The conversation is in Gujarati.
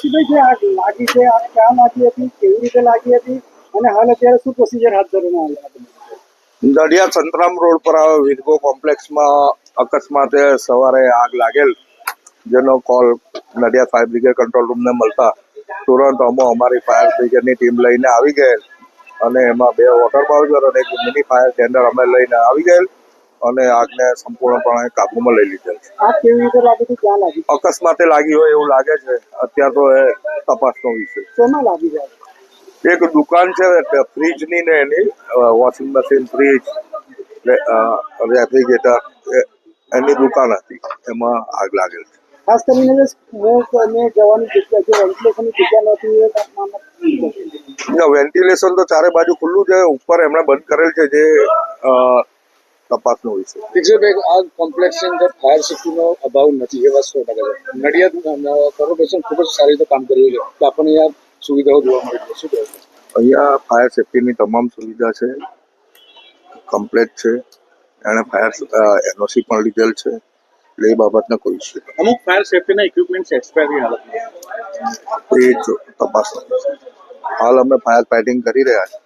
ઋષિભાઈ જે આગ લાગી છે આગ ક્યાં લાગી હતી, કેવી રીતે લાગી હતી અને હાલ અત્યારે શું પ્રોસિજર હાથ ધરવામાં આવ્યા? નડિયાદ સંતરામ રોડ પર આવે વિરગો કોમ્પ્લેક્સમાં અકસ્માતે સવારે આગ લાગેલ, જેનો call Nadiad fire brigade control રૂમને મળતા તુરંત અમારી ફાયર બ્રિગેડની ટીમ લઈને આવી ગયેલ અને એમાં 2 વોટર બાઉઝર અને એક મિની ફાયર ટેન્ડર અમે લઈને આવી ગયેલ અને આગને સંપૂર્ણપણે કાબૂમાં લઈ લીધેલ. આગ કેવી રીતે લાગી હતી, ક્યાં લાગી? અકસ્માતે લાગી હોય એવું લાગે છે. અત્યારે તો એ તપાસનો વિષય. શેમાં લાગી જાય? એક દુકાન છે ફ્રીજની ને એની, વોશિંગ મશીન, ફ્રીજ, રેફ્રિજરેટર એની દુકાન હતી, એમાં આગ લાગેલ છે. ખાસ કરીને જે સ્મોક અને જવાની જગ્યા છે, વેન્ટિલેશનની જગ્યા નથી, એ તાપમાનમાં વેન્ટિલેશન તો ચારે બાજુ ખુલ્લું છે, ઉપર એમણે બંધ કરેલ છે, જે તપાસનો વિષય. વિજયભાઈ, આ કોમ્પ્લેક્સની અંદર ફાયર સેફ્ટીનો અભાવ નથી, એ વાત 100% છે. નડિયાદ કોર્પોરેશન ખૂબ જ સારી રીતે કામ કરી રહ્યું છે, તો આપણને અહીંયા સુવિધાઓ જોવા મળી છે. શું કહેવું? અહીંયા ફાયર સેફ્ટીની તમામ સુવિધા છે, કમ્પ્લેટ છે. એણે ફાયર એનઓસી પણ લીધેલ છે, એટલે એ બાબતને કોઈ ઇસ્યુ નથી. અમુક ફાયર સેફ્ટીના ઇક્વિપમેન્ટ એક્સપાયરી હાલતમાં એ જ તપાસનો. હાલ અમે ફાયર ફાઇટિંગ કરી રહ્યા છીએ.